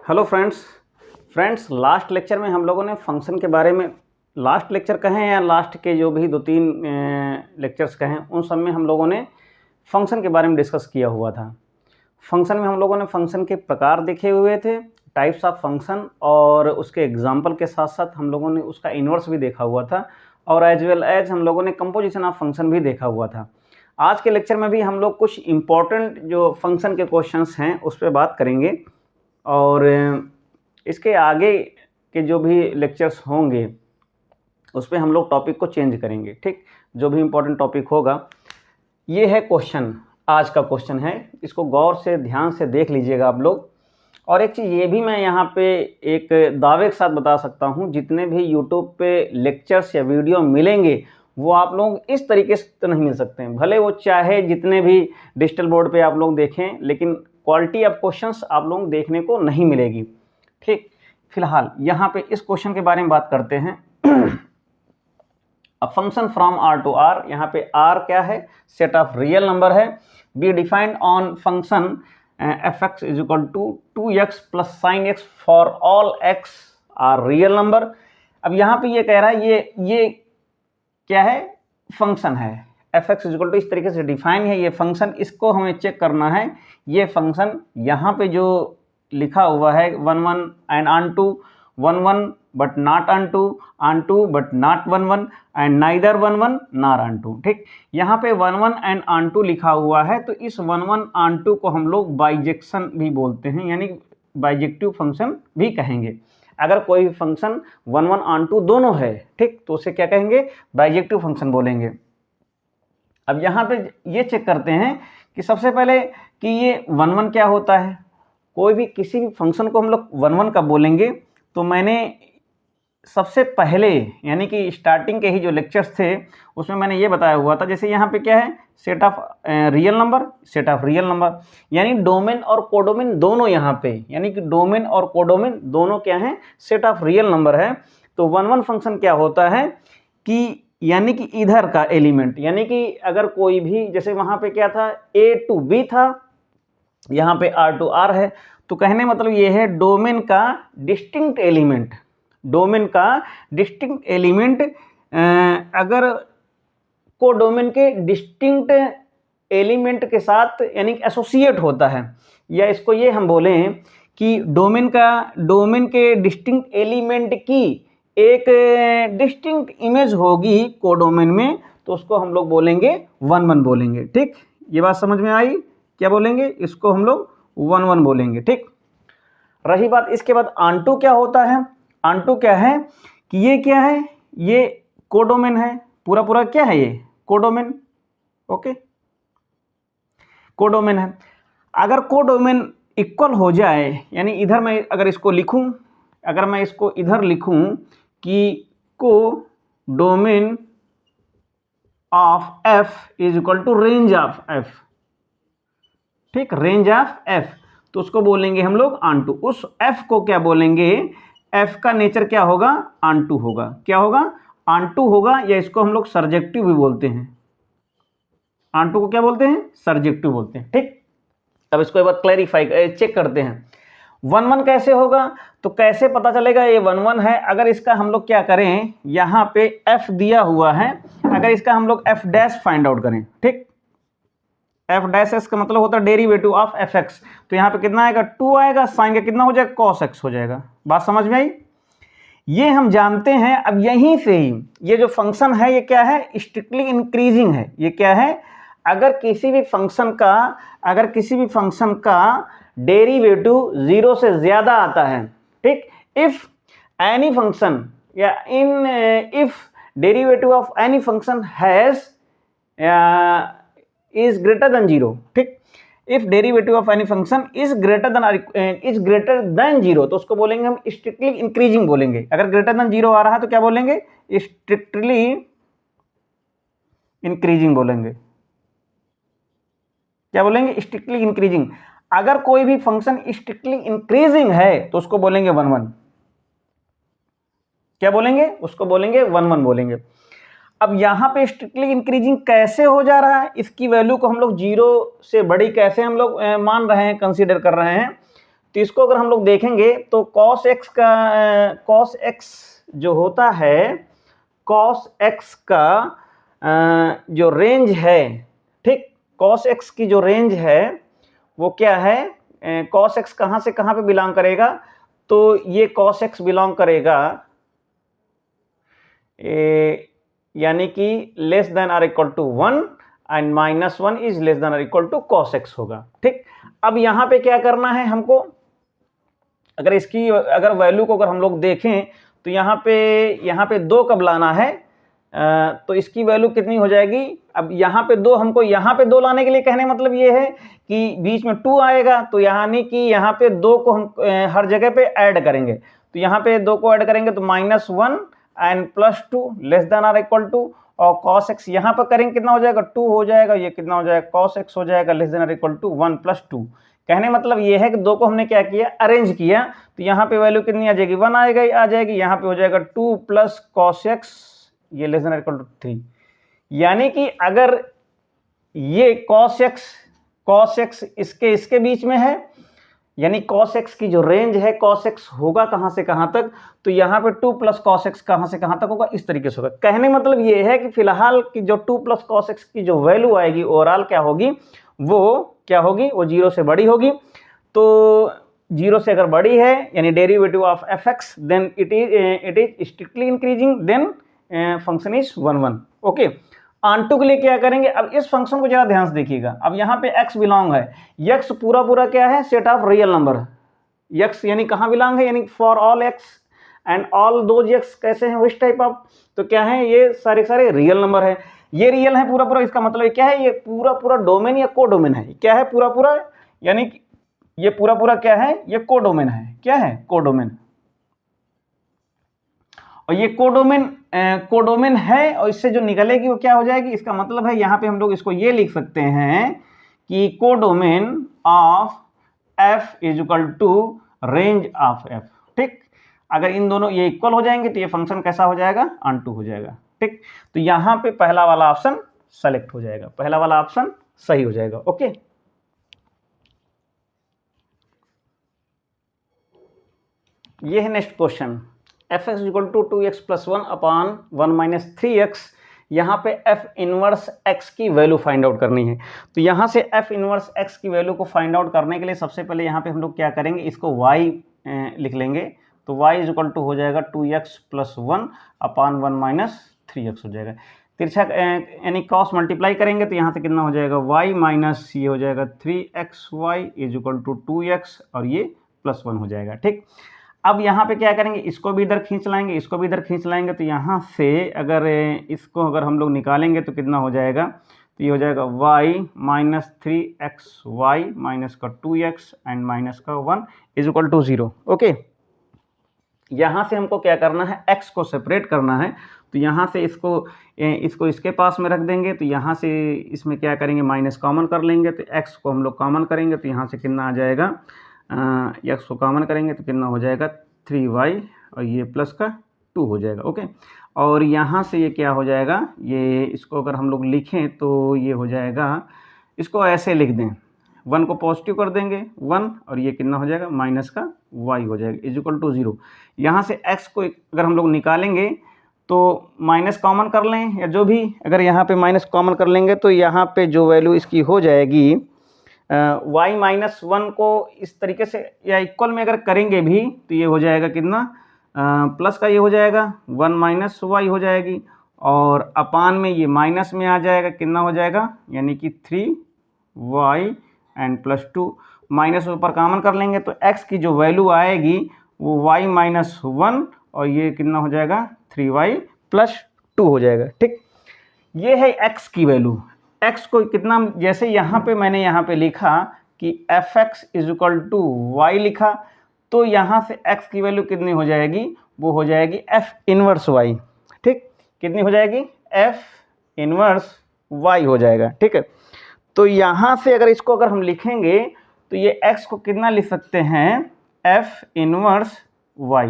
Hello friends last lecture में हम लोगों ने फंक्शन के बारे में, लास्ट लेक्चर कहें या लास्ट के जो भी 2-3 लेक्चर्स कहें, उन सब में हम लोगों ने फंक्शन के बारे में डिस्कस किया हुआ था। फंक्शन में हम लोगों ने फंक्शन के प्रकार देखे हुए थे, टाइप्स ऑफ फंक्शन, और उसके एग्जाम्पल के साथ साथ हम लोगों ने उसका इन्वर्स भी देखा हुआ था, और एज वेल एज हम लोगों ने कंपोजिशन ऑफ फंक्शन भी देखा हुआ था। आज के लेक्चर में भी हम लोग कुछ इम्पॉर्टेंट जो फंक्शन के क्वेश्चंस हैं उस पर बात करेंगे, और इसके आगे के जो भी लेक्चर्स होंगे उस पर हम लोग टॉपिक को चेंज करेंगे। ठीक, जो भी इम्पोर्टेंट टॉपिक होगा, ये है क्वेश्चन, आज का क्वेश्चन है, इसको गौर से ध्यान से देख लीजिएगा आप लोग। और एक चीज़ ये भी मैं यहाँ पे एक दावे के साथ बता सकता हूँ, जितने भी यूट्यूब पे लेक्चर्स या वीडियो मिलेंगे वो आप लोग इस तरीके से तो नहीं मिल सकते हैं, भले वो चाहे जितने भी डिजिटल बोर्ड पे आप लोग देखें, लेकिन क्वालिटी ऑफ क्वेश्चंस आप लोग देखने को नहीं मिलेगी। ठीक, फिलहाल यहाँ पे इस क्वेश्चन के बारे में बात करते हैं। A function from R to R, यहाँ पे आर क्या है, सेट ऑफ रियल नंबर है, be defined on function f x is equal to 2x plus sine x for all x are real number. अब यहाँ पे ये कह रहा है ये क्या है, फंक्शन है, f x is equal to इस तरीके से डिफाइन है ये फंक्शन। इसको हमें चेक करना है, ये फंक्शन यहाँ पे जो लिखा हुआ है 1 1 and onto 1 1 but not onto but not 1 1 and neither 1 1 nor onto. ठीक, यहाँ पे 1 1 एंड ऑन टू लिखा हुआ है, तो इस 1 1 ऑन टू को हम लोग बाइजेक्शन भी बोलते हैं, यानी बाइजेक्टिव फंक्शन भी कहेंगे। अगर कोई फंक्शन 1 1 ऑन टू दोनों है, ठीक, तो उसे क्या कहेंगे, बाइजेक्टिव फंक्शन बोलेंगे। अब यहाँ पे ये चेक करते हैं कि सबसे पहले कि ये 1 1 क्या होता है। कोई भी किसी भी फंक्शन को हम लोग 1 1 का बोलेंगे, तो मैंने सबसे पहले यानी कि स्टार्टिंग के ही जो लेक्चर्स थे उसमें मैंने ये बताया हुआ था, जैसे यहाँ पे क्या है, सेट ऑफ रियल नंबर, यानी डोमेन और कोडोमेन दोनों यहाँ पे, यानी कि डोमेन और कोडोमेन दोनों क्या हैं, सेट ऑफ रियल नंबर है। तो 1 1 फंक्शन क्या होता है कि यानी कि इधर का एलिमेंट, यानी कि अगर कोई भी, जैसे वहाँ पे क्या था, a टू b था, यहाँ पे r टू r है, तो कहने मतलब ये है डोमेन का डिस्टिंक्ट एलिमेंट अगर कोडोमेन के डिस्टिंक्ट एलिमेंट के साथ यानी कि एसोसिएट होता है, या इसको ये हम बोलें कि डोमेन के डिस्टिंक्ट एलिमेंट की एक डिस्टिंक्ट इमेज होगी कोडोमेन में, तो उसको हम लोग बोलेंगे 1 1 बोलेंगे। ठीक, ये बात समझ में आई, क्या बोलेंगे, इसको हम लोग 1 1 बोलेंगे। ठीक, रही बात इसके बाद ऑन-टू क्या होता है। ऑन-टू क्या है कि ये क्या है, ये कोडोमेन है, पूरा क्या है, ये कोडोमेन, ओके, कोडोमेन है। अगर कोडोमेन इक्वल हो जाए, यानी इधर मैं अगर इसको लिखूं, अगर मैं इसको इधर लिखूं कि codomain of f is equal to range of f, ठीक, रेंज ऑफ एफ, तो उसको बोलेंगे हम लोग ऑन-टू। उस एफ को क्या बोलेंगे, एफ का नेचर क्या होगा, ऑन-टू होगा, क्या होगा, ऑन-टू होगा, या इसको हम लोग सर्जेक्टिव भी बोलते हैं। ऑन-टू को क्या बोलते हैं, सर्जेक्टिव बोलते हैं। ठीक, अब इसको एक बार क्लैरिफाई चेक करते हैं, 1 1 कैसे होगा, तो कैसे पता चलेगा ये 1 1 है। अगर इसका हम लोग क्या करें, यहाँ पे एफ दिया हुआ है, अगर इसका हम लोग एफ डैश फाइंड आउट करें, ठीक, एफ डैश एस का मतलब होता है डेरिवेटिव ऑफ एफ एक्स, तो यहाँ पे कितना आएगा, 2 आएगा, साइन का कितना हो जाएगा, कॉस एक्स हो जाएगा। बात समझ में आई, ये हम जानते हैं। अब यहीं से ही ये जो फंक्शन है ये क्या है, स्ट्रिक्टली इंक्रीजिंग है। ये क्या है, अगर किसी भी फंक्शन का डेरिवेटिव 0 से ज़्यादा आता है, ठीक, इफ एनी फंक्शन या if derivative of any function has is greater than 0, ठीक, if derivative of any function is greater than 0, तो उसको बोलेंगे हम स्ट्रिक्टली इंक्रीजिंग बोलेंगे। अगर ग्रेटर देन 0 आ रहा है तो क्या बोलेंगे, स्ट्रिक्टली इंक्रीजिंग बोलेंगे। क्या बोलेंगे, स्ट्रिक्टली इंक्रीजिंग। अगर कोई भी फंक्शन स्ट्रिक्टली इंक्रीजिंग है तो उसको बोलेंगे 1 1, क्या बोलेंगे, उसको बोलेंगे 1 1 बोलेंगे। अब यहाँ पे स्ट्रिक्टली इंक्रीजिंग कैसे हो जा रहा है, इसकी वैल्यू को हम लोग 0 से बड़ी कैसे हम लोग मान रहे हैं, कंसीडर कर रहे हैं, तो इसको अगर हम लोग देखेंगे तो cos x जो होता है, cos x का जो रेंज है, ठीक, cos x की जो रेंज है वो क्या है, cos x कहाँ से कहाँ पे बिलोंग करेगा, तो ये cos x बिलोंग करेगा यानी कि less than or equal to 1 and -1 is less than or equal to cos x होगा, ठीक। अब यहाँ पे क्या करना है हमको, अगर इसकी अगर वैल्यू को अगर हम लोग देखें तो यहाँ पे 2 कब लाना है, तो इसकी वैल्यू कितनी हो जाएगी, अब यहाँ पे 2 हमको यहाँ पे 2 लाने के लिए कहने मतलब ये है कि बीच में 2 आएगा, तो यानी कि यहाँ पे 2 को हम हर जगह पे ऐड करेंगे, तो यहाँ पे 2 को ऐड करेंगे तो -1 and +2 less than or equal to, और cos x यहाँ पर करेंगे कितना हो जाएगा, 2 हो जाएगा, ये कितना हो जाएगा cos x हो जाएगा less than or equal to 1 + 2। कहने मतलब ये है कि 2 को हमने क्या किया, अरेंज किया, तो यहाँ पे वैल्यू कितनी आ जाएगी, 1 आ जाएगी, यहाँ पे हो जाएगा 2 + cos x ये less than or equal to 3। यानी कि अगर ये cos x इसके बीच में है, यानी cos x की जो रेंज है, cos x होगा कहां से कहां तक, तो यहाँ पे 2 + cos x कहां से कहां तक होगा, इस तरीके से होगा। कहने मतलब ये है कि फिलहाल की जो 2 + cos x की जो वैल्यू आएगी ओवरऑल क्या होगी, वो 0 से बड़ी होगी, तो 0 से अगर बड़ी है यानी derivative of fx then it is strictly increasing, then function is 1 okay. ऑन2 के लिए क्या करेंगे, अब इस फंक्शन को जरा ध्यान से देखिएगा, अब यहाँ पे x बिलोंग है, x पूरा क्या है, set of real number, x यानी कहाँ बिलोंग है, यानी for all x and all those x कैसे हैं, विच टाइप ऑफ, तो क्या है, ये सारे रियल नंबर है, ये रियल है पूरा, इसका मतलब क्या है, ये पूरा डोमेन या को डोमेन है, क्या है पूरा, यानी ये पूरा क्या है, ये को डोमेन है, क्या है, को डोमेन, और ये कोडोमेन है, और इससे जो निकलेगी वो क्या हो जाएगी, इसका मतलब है यहाँ पे हम लोग इसको ये लिख सकते हैं कि codomain of f is equal to range of f, ठीक। अगर इन दोनों ये इक्वल हो जाएंगे तो ये फंक्शन कैसा हो जाएगा, ऑन2 हो जाएगा, ठीक। तो यहाँ पे पहला वाला ऑप्शन सेलेक्ट हो जाएगा, पहला वाला ऑप्शन सही हो जाएगा, ओके। ये है next question, f(x) = 2x + 1 / 1 - 3x, यहाँ पे f इनवर्स x की वैल्यू फाइंड आउट करनी है। तो यहाँ से f इनवर्स x की वैल्यू को फाइंड आउट करने के लिए सबसे पहले यहाँ पे हम लोग क्या करेंगे, इसको y लिख लेंगे, तो y = हो जाएगा 2x + 1 / 1 - 3x हो जाएगा, तिरछा यानी क्रॉस मल्टीप्लाई करेंगे तो यहाँ से कितना हो जाएगा, y माइनस ये हो जाएगा 3xy = 2x और ये +1 हो जाएगा, ठीक। अब यहाँ पे क्या करेंगे, इसको भी इधर खींच लाएंगे, इसको भी इधर खींच लाएंगे, तो यहाँ से अगर इसको अगर हम लोग निकालेंगे तो कितना हो जाएगा, तो ये हो जाएगा y - 3xy - 2x and -1 = 0, okay. यहाँ से हमको क्या करना है, x को सेपरेट करना है, तो यहाँ से इसको इसके पास में रख देंगे, तो यहाँ से इसमें क्या करेंगे, माइनस कॉमन कर लेंगे, तो x को हम लोग कॉमन करेंगे, तो यहाँ से कितना आ जाएगा, x को कॉमन करेंगे तो कितना हो जाएगा 3y और ये प्लस का 2 हो जाएगा, ओके। और यहाँ से ये क्या हो जाएगा, ये इसको अगर हम लोग लिखें तो ये हो जाएगा, इसको ऐसे लिख दें, 1 को पॉजिटिव कर देंगे 1 और ये कितना हो जाएगा माइनस का y हो जाएगा = 0। यहाँ से x को अगर हम लोग निकालेंगे तो माइनस कॉमन कर लें या जो भी, अगर यहाँ पे माइनस कॉमन कर लेंगे तो यहाँ पे जो वैल्यू इसकी हो जाएगी y - 1 को इस तरीके से या इक्वल में अगर करेंगे भी तो ये हो जाएगा कितना, प्लस का ये हो जाएगा 1 - y हो जाएगी, और अपान में ये माइनस में आ जाएगा, कितना हो जाएगा, यानी कि 3y एंड +2, माइनस ऊपर कॉमन कर लेंगे तो x की जो वैल्यू आएगी वो y - 1 और ये कितना हो जाएगा 3y + 2 हो जाएगा, ठीक। ये है x की वैल्यू, x को कितना, जैसे यहाँ पे मैंने यहाँ पे लिखा कि f(x) = y लिखा, तो यहाँ से x की वैल्यू कितनी हो जाएगी, वो हो जाएगी f इनवर्स y, ठीक। कितनी हो जाएगी, f इनवर्स y हो जाएगा, ठीक है। तो यहाँ से अगर इसको अगर हम लिखेंगे तो ये x को कितना लिख सकते हैं, f inverse y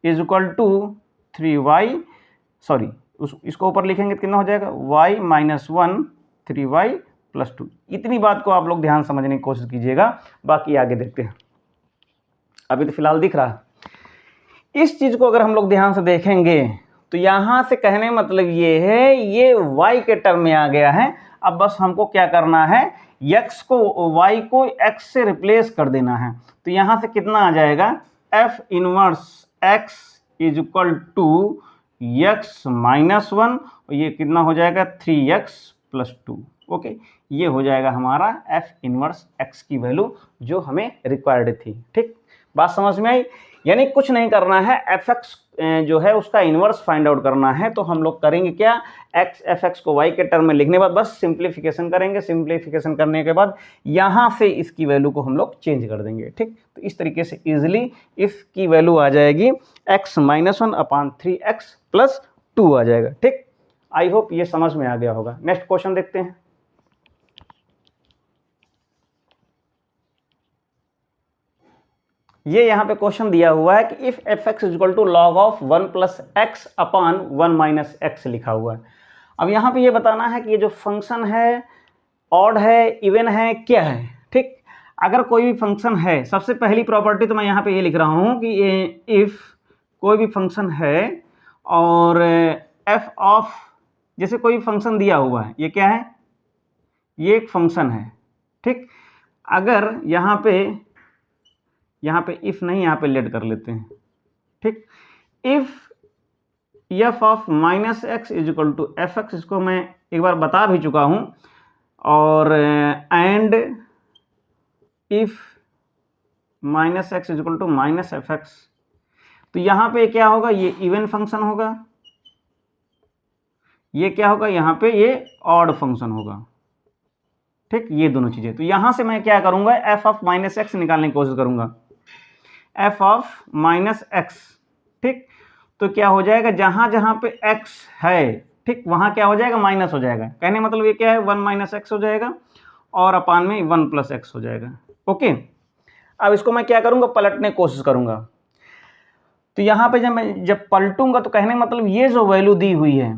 = 3y, sorry इसको ऊपर लिखेंगे तो कितना हो जाएगा y - 1 3y + 2। इतनी बात को आप लोग ध्यान समझने की कोशिश कीजिएगा, बाकी आगे देखते हैं। अभी तो फिलहाल दिख रहा है। इस चीज़ को अगर हम लोग ध्यान से देखेंगे तो यहाँ से कहने मतलब ये है, ये y के टर्म में आ गया है। अब बस हमको क्या करना है, x को y को x से रिप्लेस कर देना है। तो यहाँ से कितना आ जाएगा, f inverse x is equal to x minus 1, और ये कितना हो जाएगा 3x प्लस 2। ओके, ये हो जाएगा हमारा f इनवर्स x की वैल्यू जो हमें रिक्वायर्ड थी। ठीक, बात समझ में आई। यानी कुछ नहीं करना है, fx जो है उसका इन्वर्स फाइंड आउट करना है। तो हम लोग करेंगे क्या, fx को y के टर्म में लिखने के बाद बस सिंप्लीफिकेशन करेंगे। सिंप्लीफिकेशन करने के बाद यहाँ से इसकी वैल्यू को हम लोग चेंज कर देंगे। ठीक, तो इस तरीके से इजीली इसकी वैल्यू आ जाएगी x minus 1 upon 3x plus 2 आ जाएगा। ठीक, आई होप ये समझ में आ गया होगा। नेक्स्ट क्वेश्चन देखते हैं। ये यहाँ पे क्वेश्चन दिया हुआ है कि if fx is equal to log of 1 plus x upon 1 minus x लिखा हुआ है। अब यहाँ पे ये बताना है कि ये जो फंक्शन है ऑड है, इवन है, क्या है। ठीक, अगर कोई भी फंक्शन है, सबसे पहली प्रॉपर्टी तो मैं यहाँ पे ये लिख रहा हूँ कि इफ कोई भी फंक्शन है और f ऑफ, जैसे कोई फंक्शन दिया हुआ है, ये क्या है, ये एक फंक्शन है। ठीक, अगर यहाँ पे इफ नहीं, यहाँ पे लेट कर लेते हैं। ठीक, if f of minus x is equal to f x, इसको मैं एक बार बता भी चुका हूँ, और and if minus x is equal to minus f x, तो यहाँ पे क्या होगा, ये इवन फंक्शन होगा, ये क्या होगा, यहाँ पे ये ऑड फंक्शन होगा। ठीक, ये दोनों चीज़ें। तो यहाँ से मैं क्या करूँगा, एफ ऑफ माइनस एक्स निकालने की कोशिश करूँगा, एफ ऑफ माइनस एक्स। ठीक, तो क्या हो जाएगा, जहाँ जहाँ पे x है, ठीक, वहाँ क्या हो जाएगा, माइनस हो जाएगा। कहने मतलब ये क्या है, 1 माइनस एक्स हो जाएगा और अपान में 1 प्लस एक्स हो जाएगा। ओके, अब इसको मैं क्या करूँगा, पलटने की कोशिश करूँगा। तो यहाँ पे जब पलटूंगा तो कहने मतलब ये जो वैल्यू दी हुई है,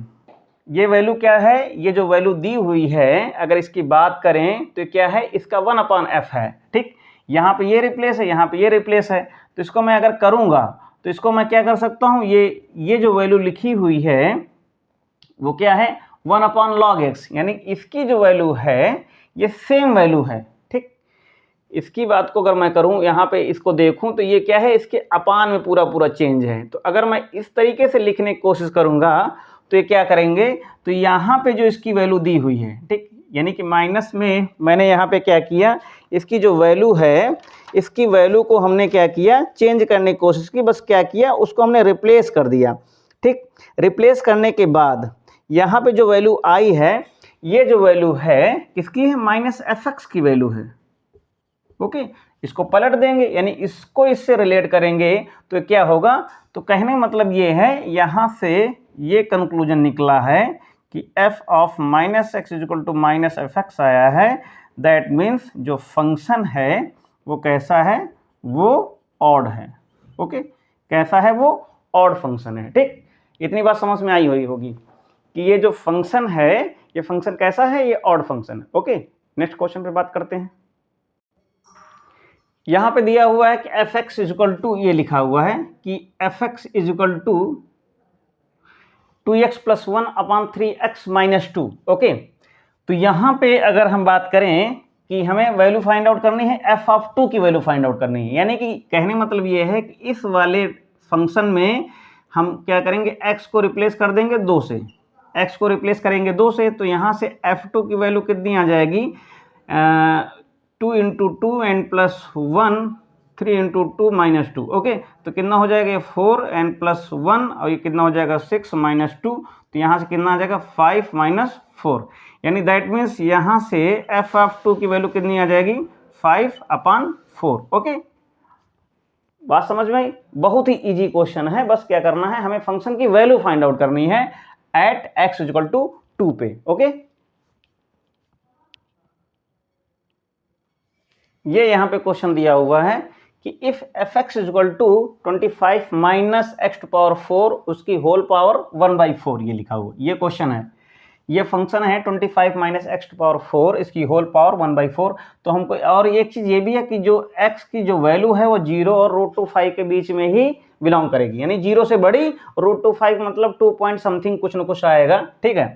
ये वैल्यू क्या है, ये जो वैल्यू दी हुई है, अगर इसकी बात करें तो क्या है, इसका 1 अपान एफ है। ठीक, यहाँ पे ये रिप्लेस है, यहाँ पे ये रिप्लेस है। तो इसको मैं अगर करूँगा तो इसको मैं क्या कर सकता हूँ, ये जो वैल्यू लिखी हुई है वो क्या है, 1 अपॉन लॉग एक्स, यानी इसकी जो वैल्यू है ये सेम वैल्यू है। ठीक, इसकी बात को अगर मैं करूँ, यहाँ पे इसको देखूँ तो ये क्या है, इसके अपान में पूरा चेंज है। तो अगर मैं इस तरीके से लिखने की कोशिश करूँगा तो ये क्या करेंगे, तो यहाँ पे जो इसकी वैल्यू दी हुई है, ठीक, यानी कि माइनस में मैंने यहाँ पे क्या किया, इसकी जो वैल्यू है, इसकी वैल्यू को हमने क्या किया, चेंज करने की कोशिश की। बस क्या किया, उसको हमने रिप्लेस कर दिया। ठीक, रिप्लेस करने के बाद यहाँ पे जो वैल्यू आई है, ये जो वैल्यू है किसकी है, माइनस एफ एक्स की वैल्यू है। ओके, इसको पलट देंगे, यानी इसको इससे रिलेट करेंगे तो क्या होगा। तो कहने मतलब ये है, यहाँ से ये कंक्लूजन निकला है कि f of minus x is equal to minus f x आया है। दैट मीन्स जो फंक्शन है वो कैसा है, वो ऑड है। ओके, कैसा है, वो ऑड फंक्शन है। ठीक, इतनी बात समझ में आई हुई होगी कि ये जो फंक्शन है, ये फंक्शन कैसा है, ये ऑड फंक्शन है। ओके, नेक्स्ट क्वेश्चन पे बात करते हैं। यहाँ पे दिया हुआ है कि f x is equal to, ये लिखा हुआ है कि f x is equal to 2x plus 1 upon 3x minus 2। Okay, तो यहाँ पे अगर हम बात करें कि हमें वैल्यू फाइंड आउट करनी है, f ऑफ 2 की वैल्यू फाइंड आउट करनी है। यानी कि कहने मतलब ये है कि इस वाले फंक्शन में हम क्या करेंगे, x को रिप्लेस कर देंगे 2 से, x को रिप्लेस करेंगे 2 से। तो यहाँ से f2 की वैल्यू कितनी आ जाएगी, 2 into 2 and plus 1, 3 into 2 minus 2। Okay, तो कितना हो जाएगा, ये 4 एंड प्लस 1, और ये कितना हो जाएगा 6 माइनस 2। तो यहाँ से कितना आ जाएगा 5 माइनस 4, यानी दैट मीन्स यहाँ से एफ ऑफ 2 की वैल्यू कितनी आ जाएगी, 5 अपान 4। ओके, बात समझ में आई। बहुत ही इजी क्वेश्चन है, बस क्या करना है, हमें फंक्शन की वैल्यू फाइंड आउट करनी है एट एक्स इक्वल टू 2 पे। ओके, ये यहाँ पे क्वेश्चन दिया हुआ है कि if f x is equal to 25 minus x to power 4 उसकी होल पावर 1/4, ये लिखा हुआ, ये क्वेश्चन है। ये फंक्शन है 25 माइनस एक्स टू पावर 4, इसकी होल पावर 1/4। तो हमको और एक चीज़ ये भी है कि जो x की जो वैल्यू है वो 0 और √5 के बीच में ही बिलोंग करेगी, यानी 0 से बड़ी, √5 मतलब 2 पॉइंट समथिंग कुछ न कुछ आएगा, ठीक है।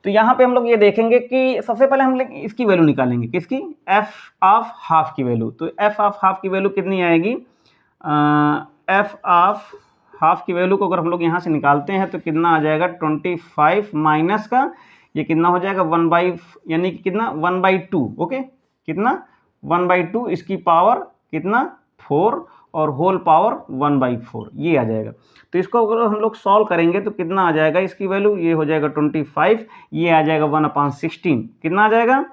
तो यहाँ पे हम लोग ये देखेंगे कि सबसे पहले हम लोग इसकी वैल्यू निकालेंगे, किसकी, एफ ऑफ हाफ की वैल्यू। तो एफ ऑफ हाफ की वैल्यू कितनी आएगी, एफ ऑफ हाफ की वैल्यू को अगर हम लोग यहाँ से निकालते हैं तो कितना आ जाएगा, 25 माइनस का ये कितना हो जाएगा 1 यानी कि कितना 1/2, ओके, कितना 1/2, इसकी पावर कितना 4 और होल पावर 1/4, ये आ जाएगा। तो इसको अगर हम लोग सॉल्व करेंगे तो कितना आ जाएगा इसकी वैल्यू, ये हो जाएगा 25, ये आ जाएगा 1/16, कितना आ जाएगा,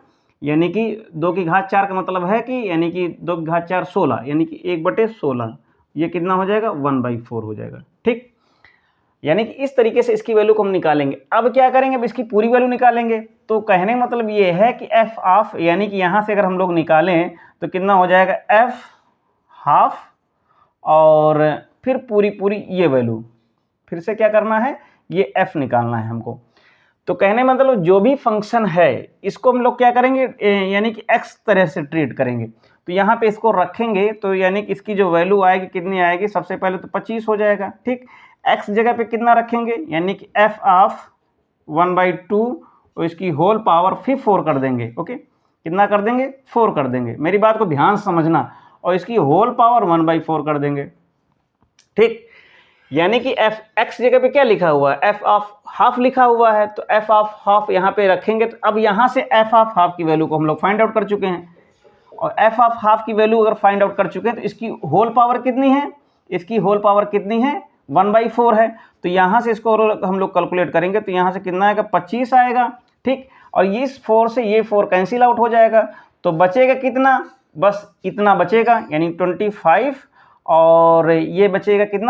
यानी कि 2 की घात 4 का मतलब है कि यानी कि 2 की घात 4 16, यानी कि 1/16, ये कितना हो जाएगा 1/4 हो जाएगा, ठीक। यानी कि इस तरीके से इसकी वैल्यू को हम निकालेंगे। अब क्या करेंगे, अब इसकी पूरी वैल्यू निकालेंगे। तो कहने का मतलब ये है कि एफ ऑफ, यानी कि यहाँ से अगर हम लोग निकालें तो कितना हो जाएगा एफ हाफ और फिर पूरी ये वैल्यू, फिर से क्या करना है, ये एफ निकालना है हमको। तो कहने मतलब जो भी फंक्शन है इसको हम लोग क्या करेंगे, यानी कि एक्स तरह से ट्रीट करेंगे। तो यहाँ पे इसको रखेंगे तो यानी कि इसकी जो वैल्यू आएगी कितनी आएगी, सबसे पहले तो 25 हो जाएगा, ठीक। एक्स जगह पे कितना रखेंगे, यानी कि एफ ऑफ 1/2 और इसकी होल पावर फिर 4 कर देंगे, ओके, कितना कर देंगे 4 कर देंगे, मेरी बात को ध्यान समझना, और इसकी होल पावर 1/4 कर देंगे, ठीक। यानी कि एफ एक्स जगह पे क्या लिखा हुआ है, एफ ऑफ हाफ लिखा हुआ है, तो एफ ऑफ हाफ यहाँ पे रखेंगे। तो अब यहाँ से एफ ऑफ हाफ की वैल्यू को हम लोग फाइंड आउट कर चुके हैं, और एफ ऑफ हाफ की वैल्यू अगर फाइंड आउट कर चुके हैं तो इसकी होल पावर कितनी है, इसकी होल पावर कितनी है 1/4 है। तो यहाँ से इसको हम लोग कैलकुलेट करेंगे तो यहाँ से कितना आएगा 25 आएगा, ठीक। और इस 4 से ये 4 कैंसिल आउट हो जाएगा, तो बचेगा कितना, बस इतना बचेगा, यानी 25 और ये बचेगा कितना